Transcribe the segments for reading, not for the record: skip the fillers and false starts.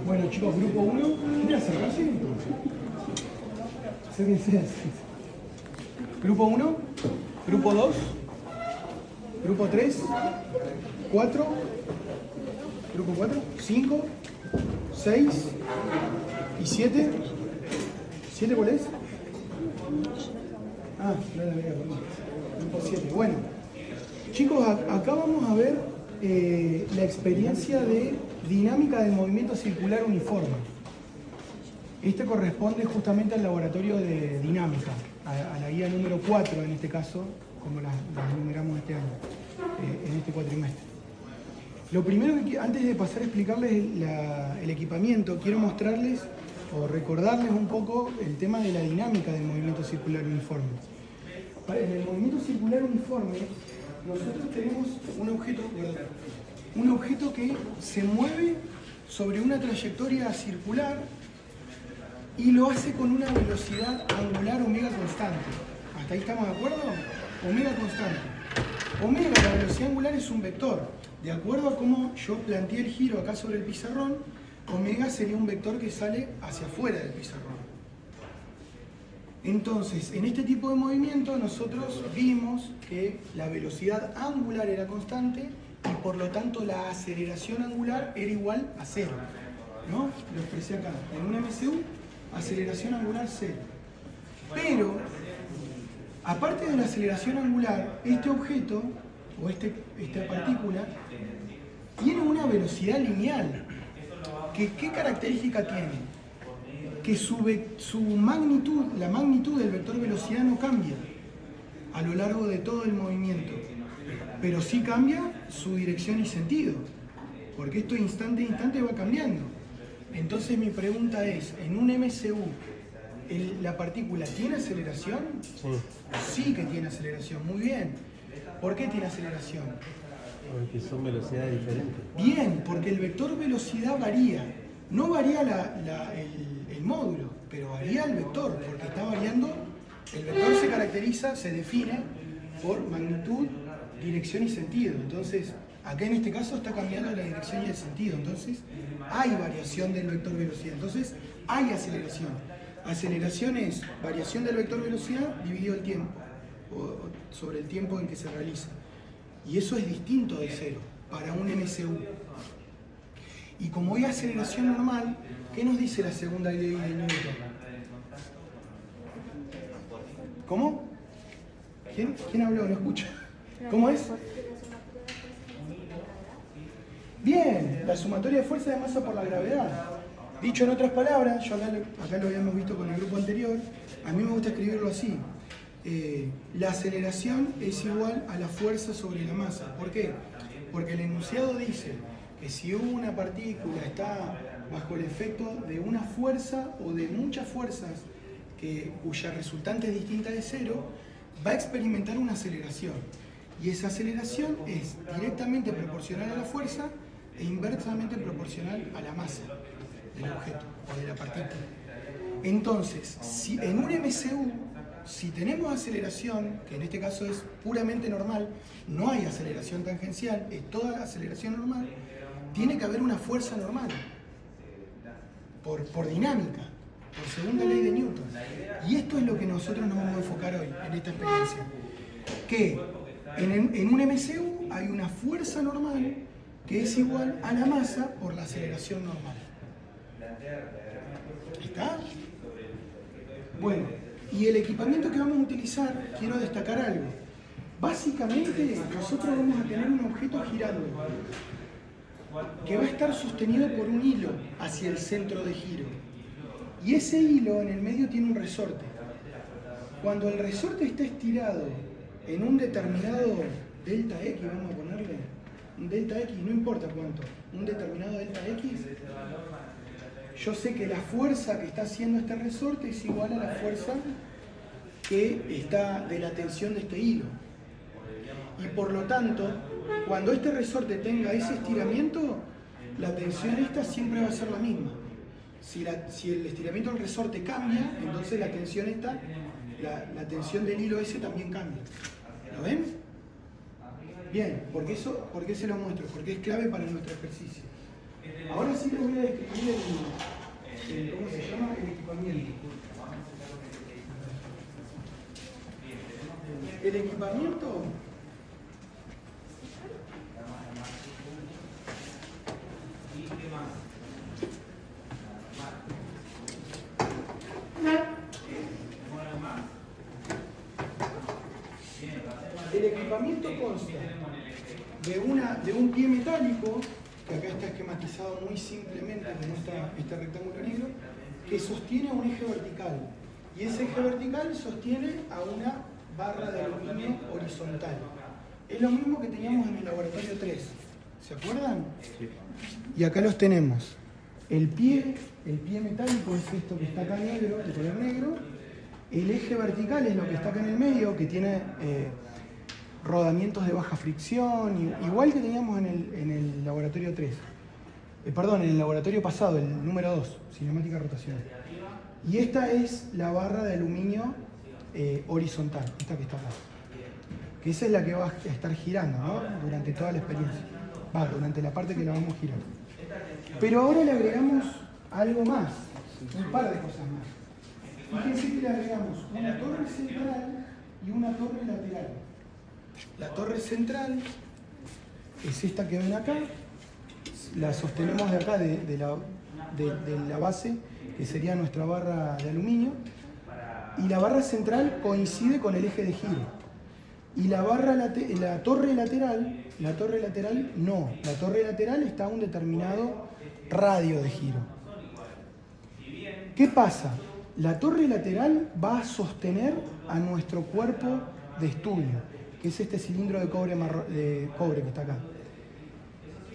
Bueno chicos, grupo 1, ¿quieren acercarse? Acérquense. Grupo 1, grupo 2, grupo 3, 4, grupo 4, 5, 6 y 7. ¿7 cuál es? Ah, no la veía, perdón. Grupo 7. Bueno, chicos, acá vamos a ver la experiencia de dinámica del movimiento circular uniforme. Este corresponde justamente al laboratorio de dinámica, a la guía número 4 en este caso, como las numeramos este año, en este cuatrimestre. Lo primero que antes de pasar a explicarles el equipamiento, quiero mostrarles o recordarles un poco el tema de la dinámica del movimiento circular uniforme. En el movimiento circular uniforme, nosotros tenemos un objeto que se mueve sobre una trayectoria circular y lo hace con una velocidad angular omega constante. ¿Hasta ahí estamos de acuerdo? Omega constante. Omega, la velocidad angular, es un vector. De acuerdo a cómo yo planteé el giro acá sobre el pizarrón, omega sería un vector que sale hacia afuera del pizarrón. Entonces, en este tipo de movimiento nosotros vimos que la velocidad angular era constante y por lo tanto la aceleración angular era igual a 0. ¿No? Lo expresé acá. En un MCU, aceleración angular 0. Pero, aparte de la aceleración angular, este objeto, o esta partícula, tiene una velocidad lineal. ¿Qué característica tiene? Que su magnitud, la magnitud del vector velocidad no cambia a lo largo de todo el movimiento, pero sí cambia su dirección y sentido, porque esto instante a instante va cambiando. Entonces mi pregunta es, ¿en un MCU la partícula tiene aceleración? Sí que tiene aceleración, muy bien. ¿Por qué tiene aceleración? Porque son velocidades diferentes. Bien, porque el vector velocidad varía. No varía el módulo, pero varía el vector, porque está variando. El vector se caracteriza, se define por magnitud, dirección y sentido. Entonces, acá en este caso está cambiando la dirección y el sentido. Entonces, hay variación del vector velocidad. Entonces, hay aceleración. Aceleración es variación del vector velocidad dividido el tiempo, o sobre el tiempo en que se realiza. Y eso es distinto de 0 para un MCU. Y como hay aceleración normal, ¿qué nos dice la segunda ley de Newton? ¿Cómo? ¿Quién habló? No escucha. ¿Cómo es? Bien, la sumatoria de fuerza de masa por la gravedad. Dicho en otras palabras, yo acá lo habíamos visto con el grupo anterior, a mí me gusta escribirlo así. La aceleración es igual a la fuerza sobre la masa. ¿Por qué? Porque el enunciado dice que si una partícula está bajo el efecto de una fuerza o de muchas fuerzas cuya resultante es distinta de 0, va a experimentar una aceleración. Y esa aceleración es directamente proporcional a la fuerza e inversamente proporcional a la masa del objeto o de la partícula. Entonces, si en un MCU, si tenemos aceleración, que en este caso es puramente normal, no hay aceleración tangencial, es toda aceleración normal, tiene que haber una fuerza normal, por dinámica, por segunda ley de Newton. Y esto es lo que nosotros nos vamos a enfocar hoy, en esta experiencia. Que en un MCU hay una fuerza normal que es igual a la masa por la aceleración normal. ¿Está? Bueno, y el equipamiento que vamos a utilizar, quiero destacar algo. Básicamente, nosotros vamos a tener un objeto girando que va a estar sostenido por un hilo hacia el centro de giro. Y ese hilo en el medio tiene un resorte. Cuando el resorte está estirado en un determinado delta X, vamos a ponerle un delta X, no importa cuánto, un determinado delta X, yo sé que la fuerza que está haciendo este resorte es igual a la fuerza que está de la tensión de este hilo. Y por lo tanto, cuando este resorte tenga ese estiramiento, la tensión esta siempre va a ser la misma. Si el estiramiento del resorte cambia, entonces la tensión esta, la tensión del hilo ese también cambia. ¿Lo ven? Bien, ¿por qué se lo muestro? Porque es clave para nuestro ejercicio. Ahora sí les voy a describir ¿cómo se llama? El equipamiento. El equipamiento consta de un pie metálico, que acá está esquematizado muy simplemente como este rectángulo negro, que sostiene un eje vertical. Y ese eje vertical sostiene a una barra de aluminio horizontal. Es lo mismo que teníamos en el laboratorio 3. ¿Se acuerdan? Sí. Y acá los tenemos. El pie metálico es esto que está acá negro, de color negro. El eje vertical es lo que está acá en el medio, que tiene rodamientos de baja fricción, igual que teníamos en el laboratorio 3. Perdón, en el laboratorio pasado, el número 2, cinemática rotacional. Y esta es la barra de aluminio horizontal, esta que está acá. Que esa es la que va a estar girando, ¿no? Durante toda la experiencia. Durante la parte que la vamos a girar. Pero ahora le agregamos algo más, un par de cosas más. Fíjense que le agregamos una torre central y una torre lateral. La torre central es esta que ven acá, la sostenemos de acá, de la base, que sería nuestra barra de aluminio, y la barra central coincide con el eje de giro. Y la torre lateral no, la torre lateral está a un determinado radio de giro. ¿Qué pasa? La torre lateral va a sostener a nuestro cuerpo de estudio, que es este cilindro de cobre que está acá.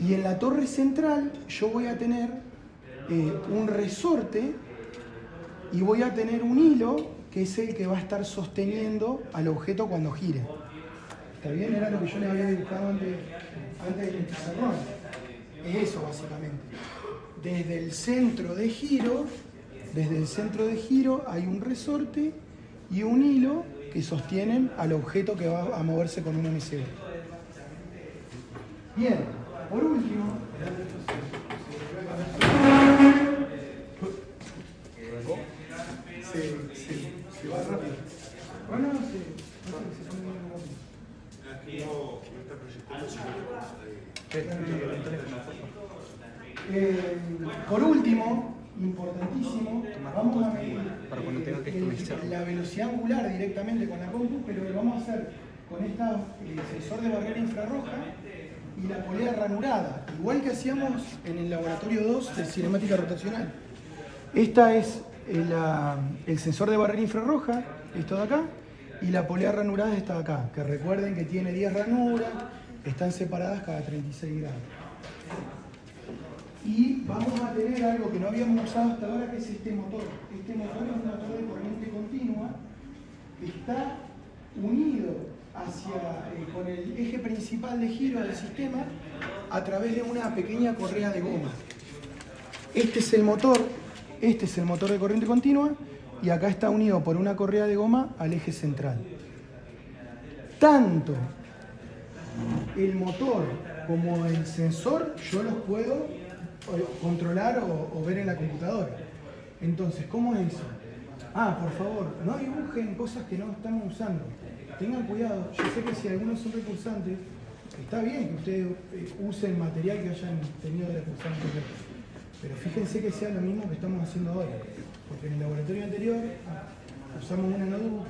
Y en la torre central yo voy a tener un resorte y voy a tener un hilo que es el que va a estar sosteniendo al objeto cuando gire. ¿Está bien? Era lo que yo les había dibujado antes del pizarrón. Es eso básicamente. Desde el centro de giro hay un resorte y un hilo que sostienen al objeto que va a moverse con un MCB. Bien, por último, se va rápido. Bueno, se pone bien rápido. Por último, importantísimo, vamos a medir la velocidad angular directamente con la compu, pero lo vamos a hacer con este sensor de barrera infrarroja y la polea ranurada, igual que hacíamos en el laboratorio 2 de cinemática rotacional. Esta es el sensor de barrera infrarroja, esto de acá, y la polea ranurada es esta de acá, que recuerden que tiene 10 ranuras, están separadas cada 36 grados. Y vamos a tener algo que no habíamos usado hasta ahora, que es este motor. Este motor es un motor de corriente continua que está unido con el eje principal de giro del sistema a través de una pequeña correa de goma. Este es el motor de corriente continua y acá está unido por una correa de goma al eje central. Tanto el motor como el sensor yo los puedo controlar o ver en la computadora. Entonces, ¿cómo es eso? Por favor, no dibujen cosas que no estamos usando. Tengan cuidado. Yo sé que si algunos son recursantes, está bien que ustedes usen material que hayan tenido de recursar anterior. Pero fíjense que sea lo mismo que estamos haciendo ahora. Porque en el laboratorio anterior usamos una notebook,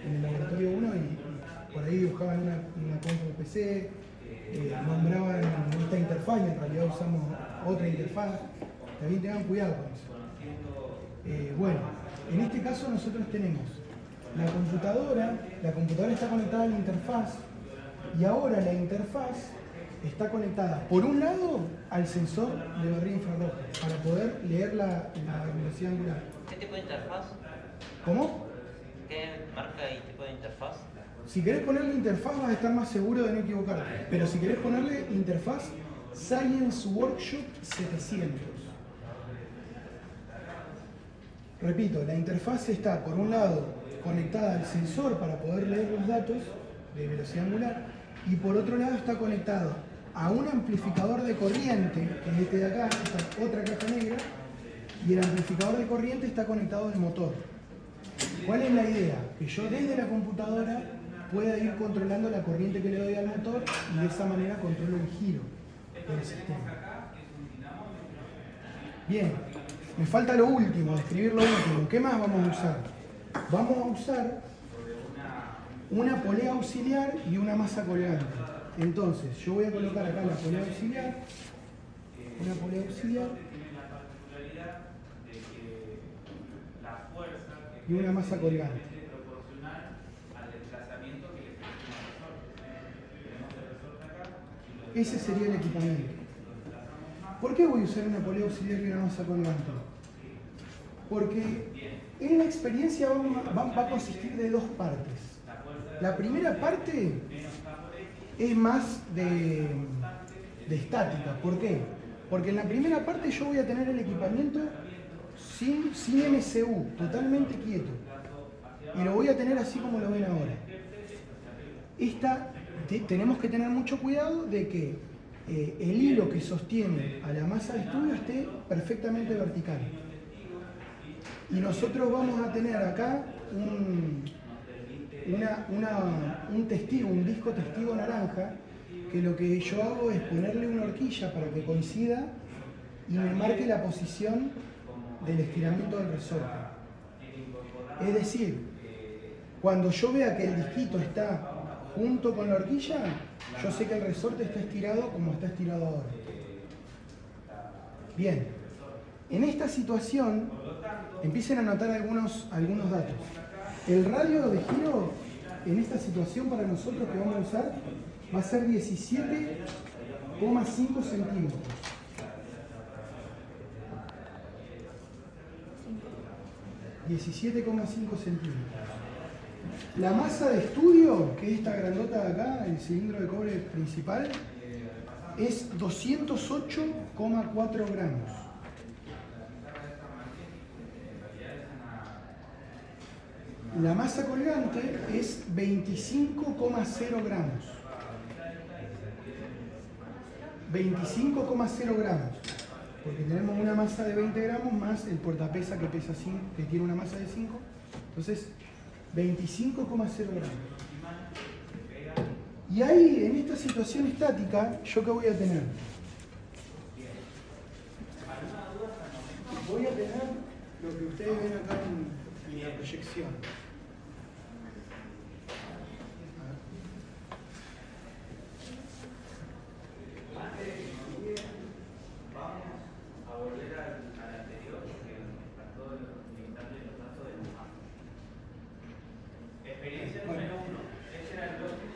en el laboratorio 1 y por ahí dibujaban una compu PC, nombraban esta interfaz y en realidad usamos otra interfaz. También tengan cuidado con eso. Bueno, en este caso nosotros tenemos la computadora está conectada a la interfaz y ahora la interfaz está conectada por un lado al sensor de barrera infrarroja para poder leer la velocidad angular. ¿Qué tipo de interfaz? ¿Cómo? ¿Qué marca y tipo de interfaz? Si querés ponerle interfaz vas a estar más seguro de no equivocarte, pero si querés ponerle interfaz Science Workshop 700. Repito, la interfaz está por un lado conectada al sensor para poder leer los datos de velocidad angular y por otro lado está conectado a un amplificador de corriente, que es este de acá, esta otra caja negra, y el amplificador de corriente está conectado al motor. ¿Cuál es la idea? Que yo desde la computadora pueda ir controlando la corriente que le doy al motor y de esa manera controlo el giro del sistema. Bien, me falta lo último, describir lo último. ¿Qué más vamos a usar? Vamos a usar una polea auxiliar y una masa colgante. Entonces, yo voy a colocar acá la polea auxiliar, una polea auxiliar y una masa colgante. Ese sería el equipamiento. ¿Por qué voy a usar una polea auxiliar y una masa colgante? Porque en la experiencia va a consistir de dos partes. La primera parte es más de estática. ¿Por qué? Porque en la primera parte yo voy a tener el equipamiento sin MCU, totalmente quieto. Y lo voy a tener así como lo ven ahora. Tenemos que tener mucho cuidado de que el hilo que sostiene a la masa de estudio esté perfectamente vertical. Y nosotros vamos a tener acá un testigo, un disco testigo naranja, que lo que yo hago es ponerle una horquilla para que coincida y me marque la posición del estiramiento del resorte. Es decir, cuando yo vea que el disquito está junto con la horquilla, yo sé que el resorte está estirado como está estirado ahora. Bien, en esta situación empiecen a notar algunos datos. El radio de giro en esta situación para nosotros que vamos a usar va a ser 17,5 centímetros. La masa de estudio, que es esta grandota de acá, el cilindro de cobre principal, es 208,4 gramos. La masa colgante es 25,0 gramos. 25,0 gramos. Porque tenemos una masa de 20 gramos más el portapesa que pesa 5, que tiene una masa de 5. Entonces, 25,0 gramos. Y ahí, en esta situación estática, ¿yo qué voy a tener? Voy a tener lo que ustedes ven acá en la proyección.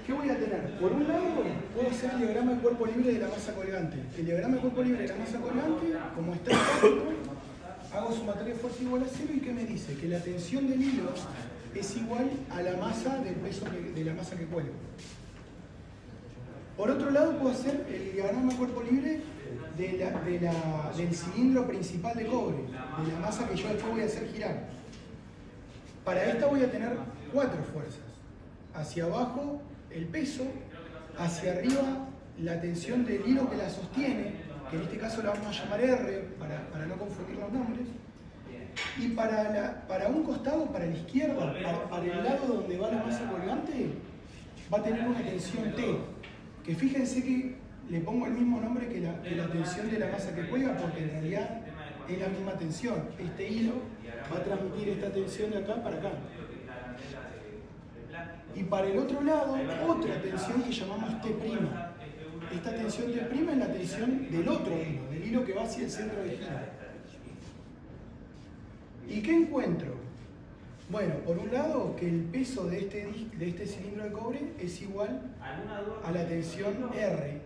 ¿Qué voy a tener? Por un lado, puedo hacer el diagrama de cuerpo libre de la masa colgante. El diagrama de cuerpo libre de la masa colgante, como está estático, hago sumatoria de fuerza igual a 0 y ¿qué me dice? Que la tensión del hilo es igual a la masa del peso de la masa que cuelgo. Por otro lado, puedo hacer el diagrama de cuerpo libre del cilindro principal de cobre, de la masa que yo después voy a hacer girar. Para esta voy a tener 4 fuerzas. Hacia abajo el peso, hacia arriba la tensión del hilo que la sostiene, que en este caso la vamos a llamar R para no confundir los nombres, y para un costado, para la izquierda, para el lado donde va la masa colgante, va a tener una tensión T, que fíjense que le pongo el mismo nombre que la tensión de la masa que cuelga, porque en realidad es la misma tensión. Este hilo va a transmitir esta tensión de acá para acá. Y para el otro lado, otra tensión que llamamos T'. Esta tensión T' es la tensión del otro hilo, del hilo que va hacia el centro de giro. ¿Y qué encuentro? Bueno, por un lado, que el peso de este cilindro de cobre es igual a la tensión R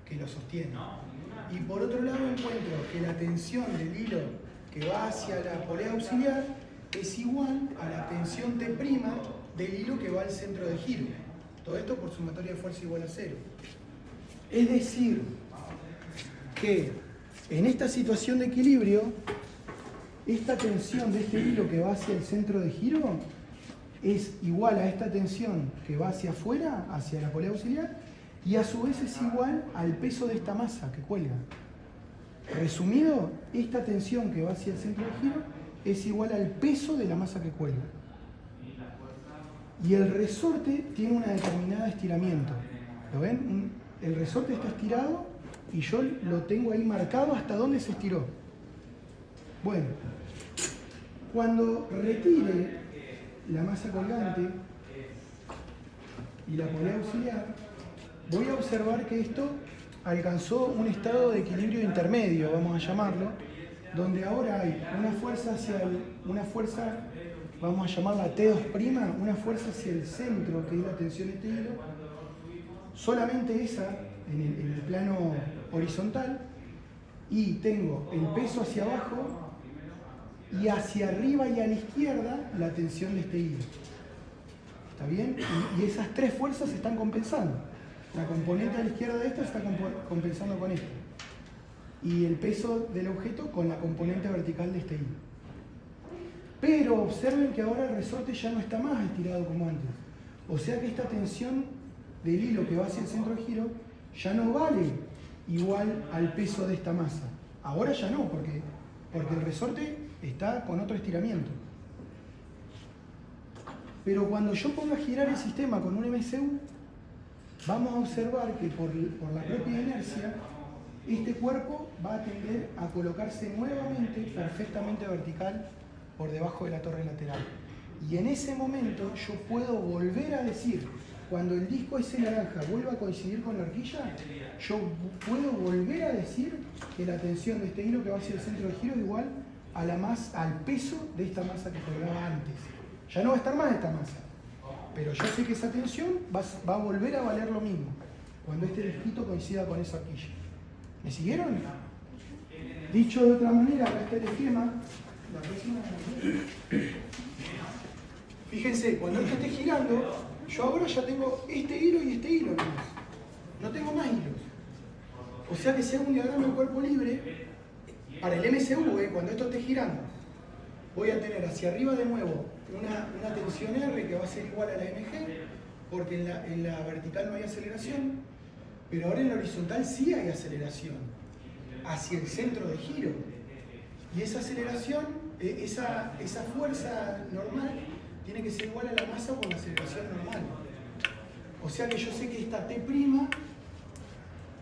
que lo sostiene. Y por otro lado encuentro que la tensión del hilo que va hacia la polea auxiliar es igual a la tensión T' del hilo que va al centro de giro. Todo esto por sumatoria de fuerza igual a 0. Es decir, que en esta situación de equilibrio, esta tensión de este hilo que va hacia el centro de giro es igual a esta tensión que va hacia afuera, hacia la polea auxiliar, y a su vez es igual al peso de esta masa que cuelga. Resumido, esta tensión que va hacia el centro de giro es igual al peso de la masa que cuelga. Y el resorte tiene una determinada estiramiento. ¿Lo ven? El resorte está estirado y yo lo tengo ahí marcado hasta dónde se estiró. Bueno, cuando retire la masa colgante y la polea auxiliar, voy a observar que esto alcanzó un estado de equilibrio intermedio, vamos a llamarlo, donde ahora hay una fuerza, vamos a llamarla T2', una fuerza hacia el centro, que es la tensión de este hilo, solamente esa en el plano horizontal, y tengo el peso hacia abajo y hacia arriba y a la izquierda la tensión de este hilo. ¿Está bien? Y esas tres fuerzas se están compensando. La componente a la izquierda de esta está compensando con esta. Y el peso del objeto con la componente vertical de este hilo. Pero observen que ahora el resorte ya no está más estirado como antes. O sea que esta tensión del hilo que va hacia el centro de giro ya no vale igual al peso de esta masa. Ahora ya no, porque el resorte está con otro estiramiento. Pero cuando yo ponga a girar el sistema con un MCU, vamos a observar que por la propia inercia, este cuerpo va a tender a colocarse nuevamente perfectamente vertical por debajo de la torre lateral. Y en ese momento yo puedo volver a decir, cuando el disco ese naranja vuelva a coincidir con la horquilla, yo puedo volver a decir que la tensión de este hilo que va hacia el centro de giro es igual al peso de esta masa que colgaba antes. Ya no va a estar más esta masa, pero yo sé que esa tensión va a volver a valer lo mismo cuando este disquito coincida con esa horquilla. ¿Me siguieron? Dicho de otra manera, acá está el esquema. La próxima. Fíjense, cuando esto esté girando, yo ahora ya tengo este hilo y este hilo nomás. No tengo más hilos. O sea que si hago un diagrama de cuerpo libre, para el MCU, cuando esto esté girando, voy a tener hacia arriba de nuevo una tensión R que va a ser igual a la mg, porque en la vertical no hay aceleración, pero ahora en la horizontal sí hay aceleración, hacia el centro de giro. Y esa aceleración, esa fuerza normal, tiene que ser igual a la masa por la aceleración normal. O sea que yo sé que esta T'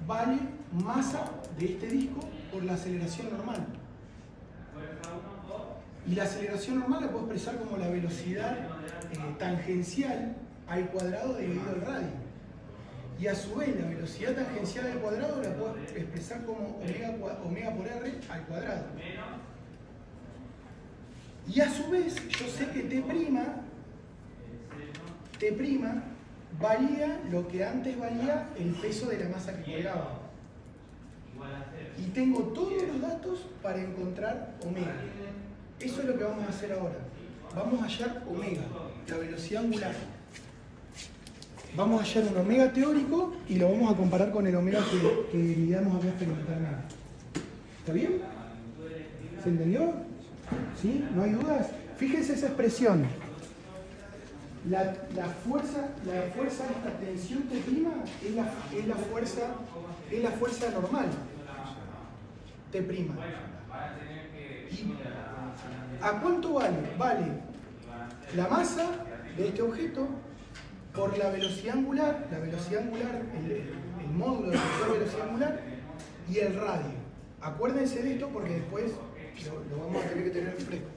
vale masa de este disco por la aceleración normal. Y la aceleración normal la puedo expresar como la velocidad tangencial al cuadrado dividido el radio. Y a su vez la velocidad tangencial al cuadrado la puedo expresar como omega por R al cuadrado. Y a su vez yo sé que T' varía lo que antes valía el peso de la masa que colgaba. Y tengo todos los datos para encontrar omega. Eso es lo que vamos a hacer ahora. Vamos a hallar omega, la velocidad angular. Vamos a hallar un omega teórico y lo vamos a comparar con el omega que midamos acá experimentalmente. ¿Está bien? ¿Se entendió? ¿Sí? ¿No hay dudas? Fíjense esa expresión. La fuerza de esta tensión T' es la fuerza normal. T'. ¿Y a cuánto vale? Vale la masa de este objeto por la velocidad angular, el módulo de la velocidad angular y el radio. Acuérdense de esto porque después lo vamos a tener que tener fresco.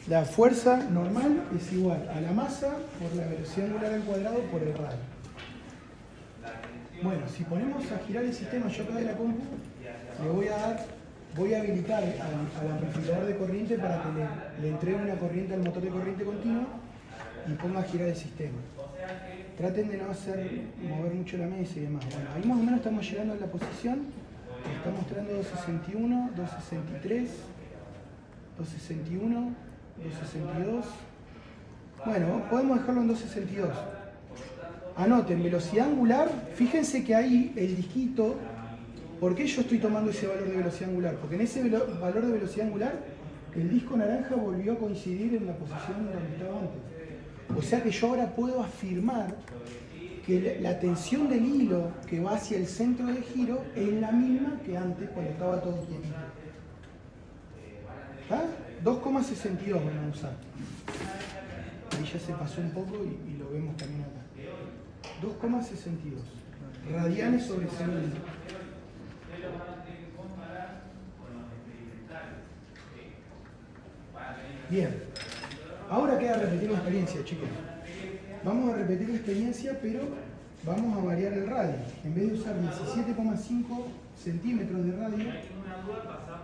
La fuerza normal es igual a la masa por la velocidad angular al cuadrado por el radio. Bueno, si ponemos a girar el sistema, yo acá de la compu, voy a habilitar al amplificador de corriente para que le entregue una corriente al motor de corriente continua y ponga a girar el sistema. Traten de no mover mucho la mesa y demás. Bueno, ahí más o menos estamos llegando a la posición. Está mostrando 261, 263, 261, 262. Bueno, podemos dejarlo en 262. Anoten, velocidad angular. Fíjense que ahí el disquito. ¿Por qué yo estoy tomando ese valor de velocidad angular? Porque en ese valor de velocidad angular, el disco naranja volvió a coincidir en la posición donde estaba antes. O sea que yo ahora puedo afirmar que la tensión del hilo que va hacia el centro de giro es la misma que antes cuando estaba todo quietito. ¿Está? 2,62 vamos a usar. Ahí ya se pasó un poco y lo vemos también acá. 2,62 radianes sobre segundo. Bien, ahora queda repetir la experiencia, chicos. Vamos a repetir la experiencia, pero vamos a variar el radio. En vez de usar 17,5 centímetros de radio,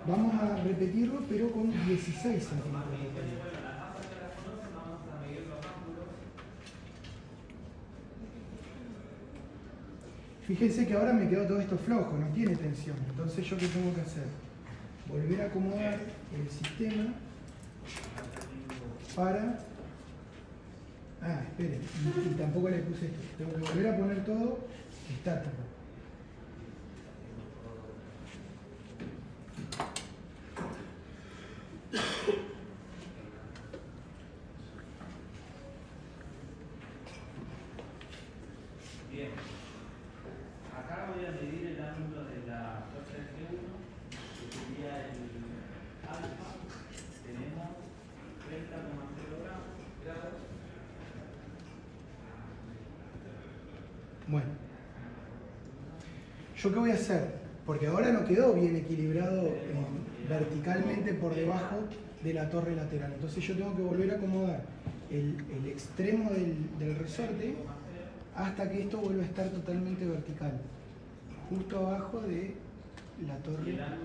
vamos a repetirlo, pero con 16 centímetros de radio. Fíjense que ahora me quedó todo esto flojo, no tiene tensión. Entonces, ¿yo qué tengo que hacer? Volver a acomodar el sistema para... Ah, esperen, y tampoco le puse esto. Tengo que volver a poner todo estático. Bien. Acá voy a medir el ángulo de la fuerza de G1, que sería el alfa. Tenemos 30,0 grados. Bueno, ¿yo qué voy a hacer? Porque ahora no quedó bien equilibrado verticalmente por debajo de la torre lateral. Entonces yo tengo que volver a acomodar el extremo del resorte hasta que esto vuelva a estar totalmente vertical, justo abajo de la torre lateral.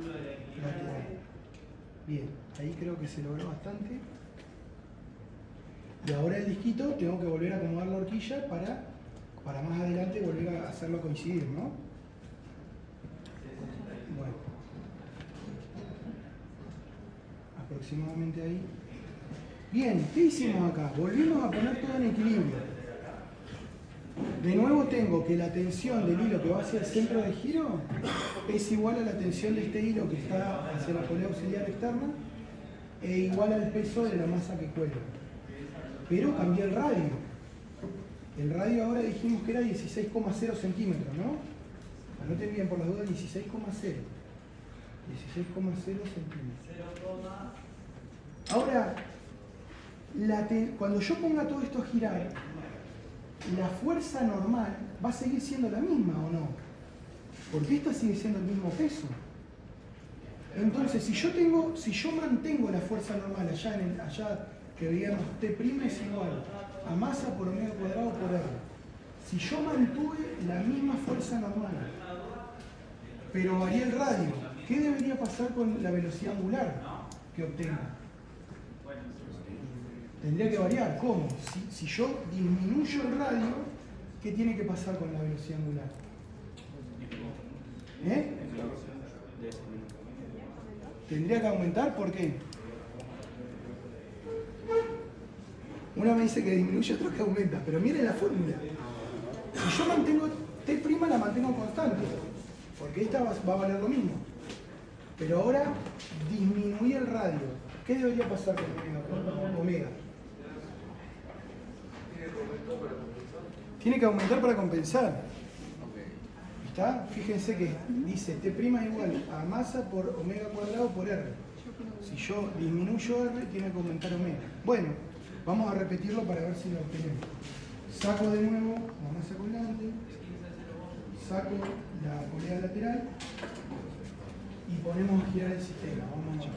Bien, ahí creo que se logró bastante. Y ahora el disquito tengo que volver a acomodar la horquilla para más adelante volver a hacerlo coincidir, ¿no? Bueno. Aproximadamente ahí. Bien, ¿qué hicimos acá? Volvimos a poner todo en equilibrio. De nuevo tengo que la tensión del hilo que va hacia el centro de giro es igual a la tensión de este hilo que está hacia la polea auxiliar externa e igual al peso de la masa que cuelga. Pero cambié el radio. El radio ahora dijimos que era 16,0 centímetros, ¿no? Anoten bien por las dudas, 16,0. 16,0 centímetros. Ahora, cuando yo ponga todo esto a girar, la fuerza normal va a seguir siendo la misma, ¿o no? Porque esta sigue siendo el mismo peso. Entonces, si yo mantengo la fuerza normal allá que veíamos T' es igual a masa por omega cuadrado por R. Si yo mantuve la misma fuerza normal, pero varié el radio, ¿qué debería pasar con la velocidad angular que obtenga? Tendría que variar. ¿Cómo? Si yo disminuyo el radio, ¿qué tiene que pasar con la velocidad angular? Tendría que aumentar, ¿por qué? Uno me dice que disminuye, otro que aumenta, pero miren la fórmula. Si yo mantengo T', la mantengo constante, porque esta va a valer lo mismo. Pero ahora disminuí el radio. ¿Qué debería pasar con omega? Tiene que aumentar para compensar. ¿Está? Fíjense que dice T' igual a masa por omega cuadrado por R. Si yo disminuyo R, tiene que aumentar omega. Bueno, vamos a repetirlo para ver si lo obtenemos. Saco de nuevo la masa colgante, saco la polea lateral y ponemos a girar el sistema. Vamos a